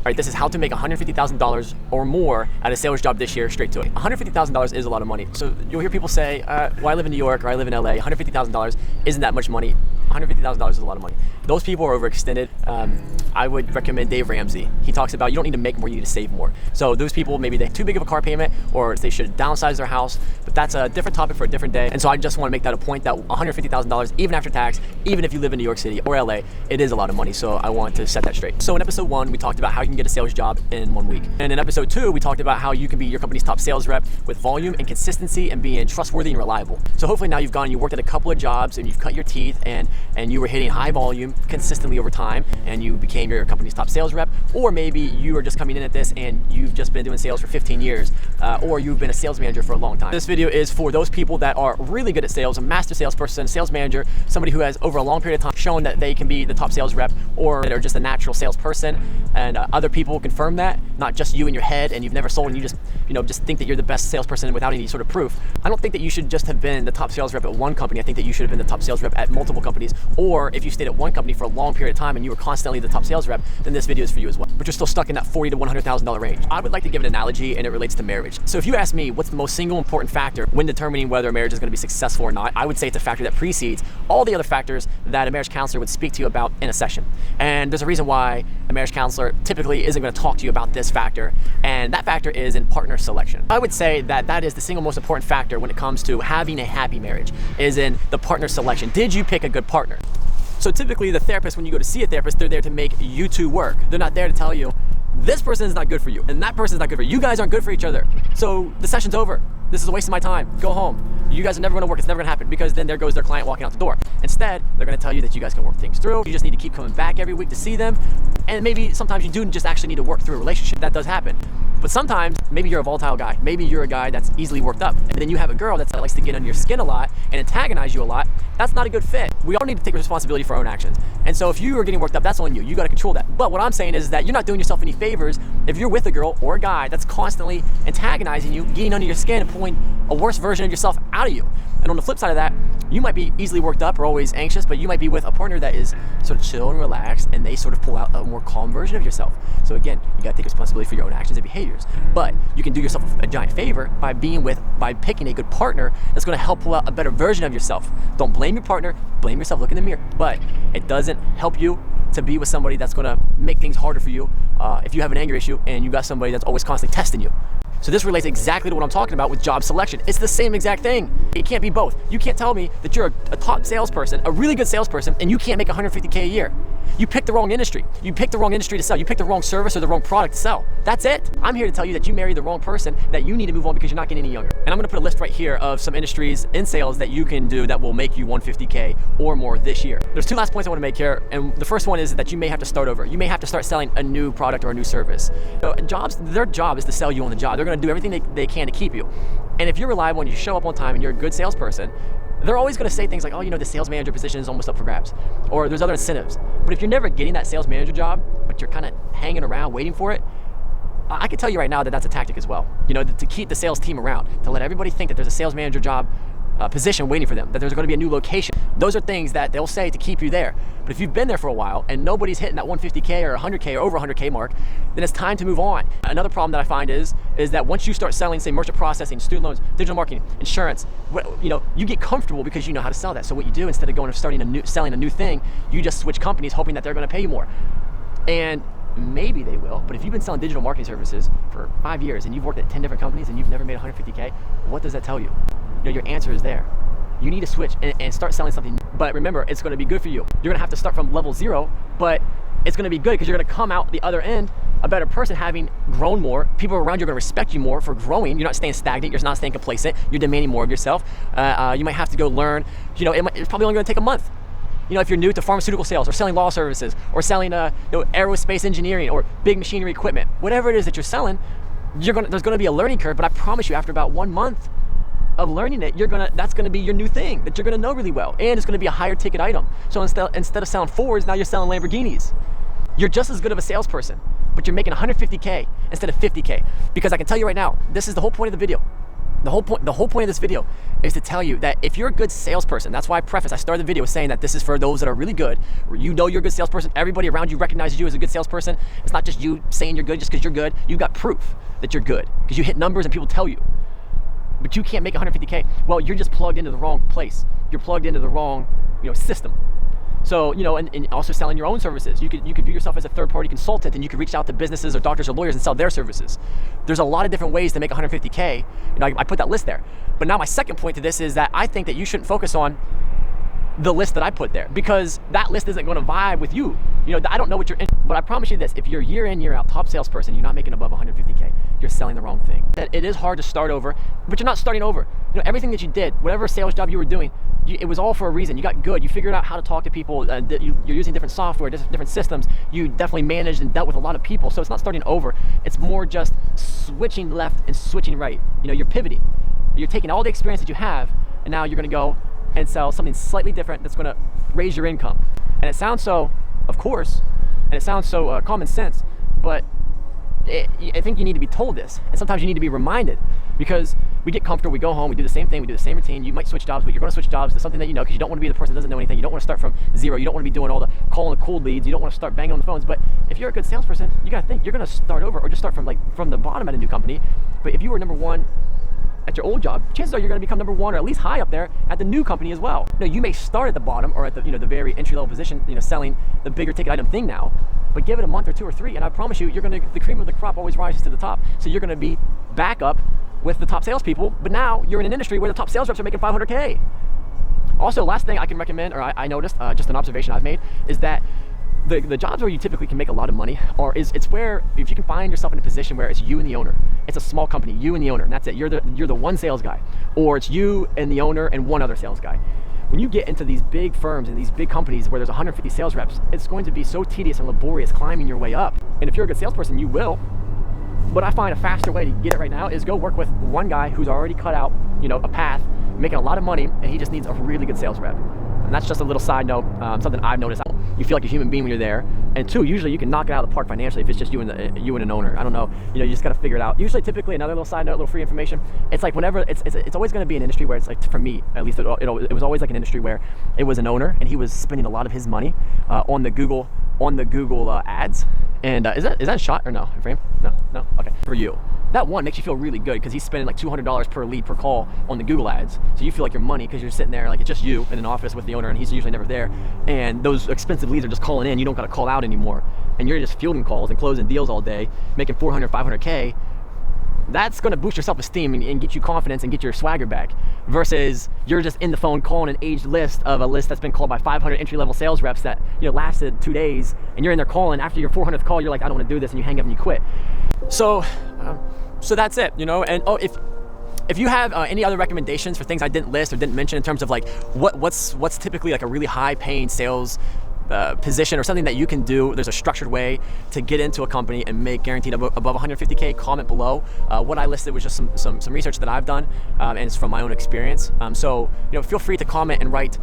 right, this is how to make $150,000 or more at a sales job this year, straight to it. $150,000 is a lot of money. So you'll hear people say, well, I live in New York or I live in LA, $150,000 isn't that much money. $150,000 is a lot of money. Those people are overextended. I would recommend Dave Ramsey. He talks about you don't need to make more, you need to save more. So those people, maybe they have too big of a car payment or they should downsize their house, but that's a different topic for a different day. And so I just want to make that a point that $150,000, even after tax, even if you live in New York City or LA, it is a lot of money. So I want to set that straight. So in episode 1, we talked about how you can get a sales job in 1 week. And in episode 2, we talked about how you can be your company's top sales rep with volume and consistency and being trustworthy and reliable. So hopefully now you've gone and you worked at a couple of jobs and you've cut your teeth and you were hitting high volume consistently over time and you became your company's top sales rep, or maybe you are just coming in at this and you've just been doing sales for 15 years, or you've been a sales manager for a long time. This video is for those people that are really good at sales, a master salesperson, sales manager, somebody who has over a long period of time shown that they can be the top sales rep, or that are just a natural salesperson, and other people confirm that, not just you in your head and you've never sold and you just think that you're the best salesperson without any sort of proof. I don't think that you should just have been the top sales rep at one company. I think that you should have been the top sales rep at multiple companies, or if you stayed at one company for a long period of time and you were constantly the top sales rep, then this video is for you as well. But you're still stuck in that $40,000 to $100,000 range. I would like to give an analogy, and it relates to marriage. So if you ask me what's the most single important factor when determining whether a marriage is going to be successful or not, I would say it's a factor that precedes all the other factors that a marriage counselor would speak to you about in a session. And there's a reason why a marriage counselor typically isn't going to talk to you about this factor, and that factor is in partner selection. I would say that that is the single most important factor when it comes to having a happy marriage, is in the partner selection. Did you pick a good partner? So typically the therapist, when you go to see a therapist, they're there to make you two work. They're not there to tell you, this person is not good for you and that person is not good for you. You guys aren't good for each other. So the session's over. This is a waste of my time. Go home. You guys are never gonna work. It's never gonna happen, because then there goes their client walking out the door. Instead, they're gonna tell you that you guys can work things through. You just need to keep coming back every week to see them. And maybe sometimes you do just actually need to work through a relationship. That does happen. But sometimes, maybe you're a volatile guy. Maybe you're a guy that's easily worked up. And then you have a girl that likes to get under your skin a lot and antagonize you a lot. That's not a good fit. We all need to take responsibility for our own actions. And so if you are getting worked up, that's on you. You gotta control that. But what I'm saying is that you're not doing yourself any favors if you're with a girl or a guy that's constantly antagonizing you, getting under your skin and pulling a worse version of yourself out of you. And on the flip side of that, you might be easily worked up or always anxious, but you might be with a partner that is sort of chill and relaxed, and they sort of pull out a more calm version of yourself. So again, you gotta take responsibility for your own actions and behaviors. But you can do yourself a giant favor by picking a good partner that's gonna help pull out a better version of yourself. Don't blame your partner, blame yourself, look in the mirror. But it doesn't help you to be with somebody that's gonna make things harder for you if you have an anger issue and you got somebody that's always constantly testing you. So this relates exactly to what I'm talking about with job selection. It's the same exact thing. It can't be both. You can't tell me that you're a top salesperson, a really good salesperson, and you can't make $150K a year. You picked the wrong industry. You picked the wrong industry to sell. You picked the wrong service or the wrong product to sell. That's it. I'm here to tell you that you married the wrong person, that you need to move on because you're not getting any younger. And I'm gonna put a list right here of some industries in sales that you can do that will make you $150K or more this year. There's 2 last points I wanna make here, and the first one is that you may have to start over. You may have to start selling a new product or a new service. So their job is to sell you on the job. They're gonna do everything they can to keep you. And if you're reliable and you show up on time and you're a good salesperson, they're always gonna say things like, oh, the sales manager position is almost up for grabs, or there's other incentives. But if you're never getting that sales manager job, but you're kind of hanging around waiting for it, I can tell you right now that that's a tactic as well. To keep the sales team around, to let everybody think that there's a sales manager job position waiting for them, that there's gonna be a new location. Those are things that they'll say to keep you there. But if you've been there for a while and nobody's hitting that 150K or 100K or over 100K mark, then it's time to move on. Another problem that I find is that once you start selling, say, merchant processing, student loans, digital marketing, insurance, you get comfortable because you know how to sell that. So what you do, instead of going and selling a new thing, you just switch companies hoping that they're gonna pay you more. And maybe they will, but if you've been selling digital marketing services for 5 years and you've worked at 10 different companies and you've never made 150K, what does that tell you? Your answer is there. You need to switch and start selling something. But remember, it's gonna be good for you. You're gonna have to start from level 0, but it's gonna be good because you're gonna come out the other end a better person, having grown more. People around you are gonna respect you more for growing. You're not staying stagnant, you're not staying complacent, you're demanding more of yourself. You might have to go learn, it's probably only gonna take a month. If you're new to pharmaceutical sales or selling law services or selling aerospace engineering or big machinery equipment, whatever it is that you're selling, there's gonna be a learning curve, but I promise you, after about 1 month of learning it, that's gonna be your new thing that you're gonna know really well, and it's gonna be a higher ticket item. So instead of selling Fords, now you're selling Lamborghinis. You're just as good of a salesperson, but you're making 150K instead of 50K. Because I can tell you right now, this is the whole point of the video. The whole point of this video is to tell you that if you're a good salesperson, that's why I started the video saying that this is for those that are really good. You know you're a good salesperson. Everybody around you recognizes you as a good salesperson. It's not just you saying you're good just because you're good. You've got proof that you're good because you hit numbers and people tell you. But you can't make 150K. Well, you're just plugged into the wrong place. You're plugged into the wrong, system. So, and also selling your own services. You could view yourself as a third-party consultant, and you could reach out to businesses or doctors or lawyers and sell their services. There's a lot of different ways to make 150K. I put that list there. But now my second point to this is that I think that you shouldn't focus on the list that I put there because that list isn't going to vibe with you. I don't know what you're in, but I promise you this, if you're year in, year out top salesperson, you're not making above 150K, you're selling the wrong thing. It is hard to start over, but you're not starting over. Everything that you did, whatever sales job you were doing, it was all for a reason. You got good. You figured out how to talk to people. You're using different software, different systems. You definitely managed and dealt with a lot of people. So it's not starting over. It's more just switching left and switching right. You're pivoting. You're taking all the experience that you have, and now you're going to go and sell something slightly different that's going to raise your income. And it sounds so, of course, and it sounds so common sense, but I think you need to be told this. And sometimes you need to be reminded because we get comfortable, we go home, we do the same thing, we do the same routine. You might switch jobs, but you're going to switch jobs to something that you know because you don't want to be the person that doesn't know anything. You don't want to start from zero. You don't want to be doing all the calling the cold leads. You don't want to start banging on the phones. But if you're a good salesperson, you got to think you're going to start over or just start from the bottom at a new company. But if you were number one at your old job, chances are you're going to become number one or at least high up there at the new company as well. You may start at the bottom or at the the very entry level position, selling the bigger ticket item thing now, but give it a month or two or three, and I promise you, the cream of the crop always rises to the top. So you're going to be back up with the top salespeople, but now you're in an industry where the top sales reps are making 500K. Also, last thing I can recommend, or I noticed, just an observation I've made, is that the jobs where you typically can make a lot of money it's where if you can find yourself in a position where it's you and the owner. It's a small company, you and the owner, and that's it. You're the one sales guy, or it's you and the owner and one other sales guy. When you get into these big firms and these big companies where there's 150 sales reps, it's going to be so tedious and laborious climbing your way up. And if you're a good salesperson, you will. But I find a faster way to get it right now is go work with one guy who's already cut out, a path, making a lot of money, and he just needs a really good sales rep. And that's just a little side note, something I've noticed. You feel like a human being when you're there. And two, usually you can knock it out of the park financially if it's just you and an owner. I don't know, you just got to figure it out. Usually, typically, another little side note, a little free information. It's like whenever it's always going to be an industry where it's like, for me at least, it was always like an industry where it was an owner and he was spending a lot of his money on the Google ads. And is that a shot or no? Frame? No. Okay. For you. That one makes you feel really good because he's spending like $200 per lead per call on the Google ads. So you feel like your money because you're sitting there like it's just you in an office with the owner and he's usually never there. And those expensive leads are just calling in. You don't got to call out anymore. And you're just fielding calls and closing deals all day, making 400, 500K. That's going to boost your self-esteem and get you confidence and get your swagger back versus you're just in the phone calling an aged list of a list that's been called by 500 entry-level sales reps that lasted 2 days, and you're in there calling. After your 400th call, you're like, I don't want to do this, and you hang up and you quit. So that's it, and if you have any other recommendations for things I didn't list or didn't mention in terms of like what's typically like a really high-paying sales position or something that you can do, there's a structured way to get into a company and make guaranteed above 150K, comment below. What I listed was just some research that I've done, and it's from my own experience. So feel free to comment and write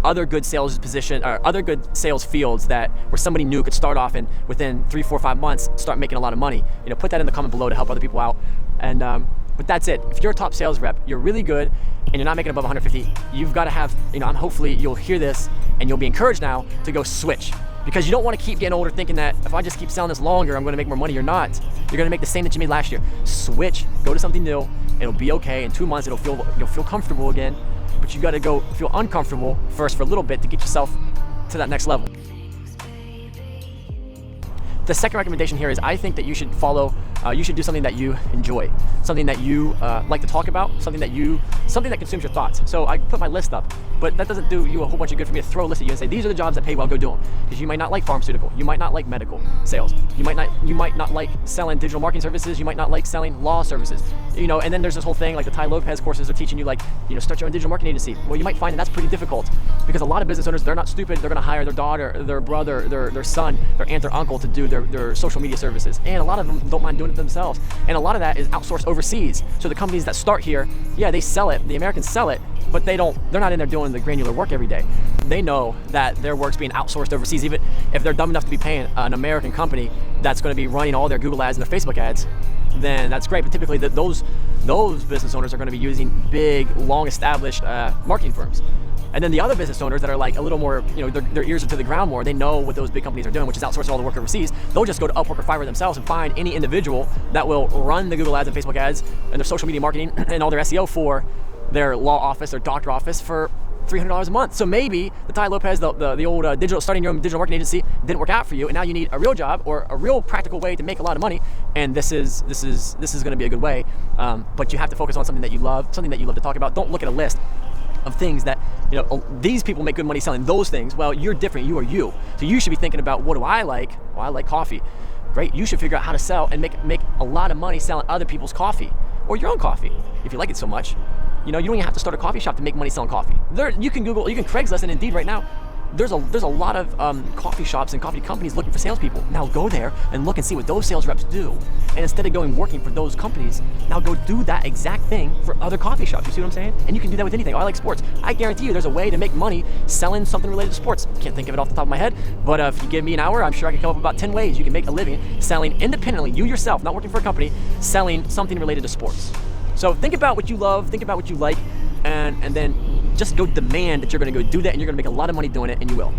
other good sales position or other good sales fields where somebody new could start off and within 3, 4, 5 months start making a lot of money. Put that in the comment below to help other people out. And but that's it. If you're a top sales rep, you're really good and you're not making above 150, you've got to have, hopefully you'll hear this and you'll be encouraged now to go switch, because you don't want to keep getting older thinking that if I just keep selling this longer, I'm going to make more money. You're not. You're going to make the same that you made last year. Switch, go to something new. It'll be okay. In 2 months, you'll feel comfortable again, but you got to go feel uncomfortable first for a little bit to get yourself to that next level. The second recommendation here is I think that you should you should do something that you enjoy, something that you like to talk about, something that consumes your thoughts. So I put my list up, but that doesn't do you a whole bunch of good for me to throw a list at you and say, these are the jobs that pay well, go do them. Because you might not like pharmaceutical, you might not like medical sales, you might not like selling digital marketing services, you might not like selling law services, and then there's this whole thing like the Ty Lopez courses are teaching you like, start your own digital marketing agency. Well, you might find that that's pretty difficult because a lot of business owners, they're not stupid. They're going to hire their daughter, their brother, their son, their aunt, their uncle to do their social media services. And a lot of them don't mind doing it themselves. And a lot of that is outsourced overseas. So the companies that start here, yeah, they sell it. The Americans sell it, but they're not in there doing the granular work every day. they know that their work's being outsourced overseas. Even if they're dumb enough to be paying an American company that's going to be running all their Google ads and their Facebook ads, then that's great. But typically those business owners are going to be using big, long-established marketing firms. And then the other business owners that are like a little more, their ears are to the ground more, they know what those big companies are doing, which is outsourcing all the work overseas. They'll just go to Upwork or Fiverr themselves and find any individual that will run the Google ads and Facebook ads and their social media marketing and all their SEO for their law office, their doctor office for $300 a month. So maybe the Tai Lopez, the old starting your own digital marketing agency didn't work out for you, and now you need a real job or a real practical way to make a lot of money. And this is going to be a good way. But you have to focus on something that you love to talk about. Don't look at a list of things that, these people make good money selling those things. Well, you're different. You are you. So you should be thinking about, what do I like? Well, I like coffee. Great. You should figure out how to sell and make a lot of money selling other people's coffee or your own coffee if you like it so much. You don't even have to start a coffee shop to make money selling coffee. You can Craigslist and Indeed right now. There's a lot of coffee shops and coffee companies looking for salespeople. Now go there and look and see what those sales reps do. And instead of working for those companies, now go do that exact thing for other coffee shops. You see what I'm saying? And you can do that with anything. I like sports. I guarantee you there's a way to make money selling something related to sports. Can't think of it off the top of my head, but if you give me an hour, I'm sure I can come up with about 10 ways you can make a living selling independently, you yourself, not working for a company, selling something related to sports. So think about what you love, think about what you like, and then just go demand that you're going to go do that, and you're going to make a lot of money doing it, and you will.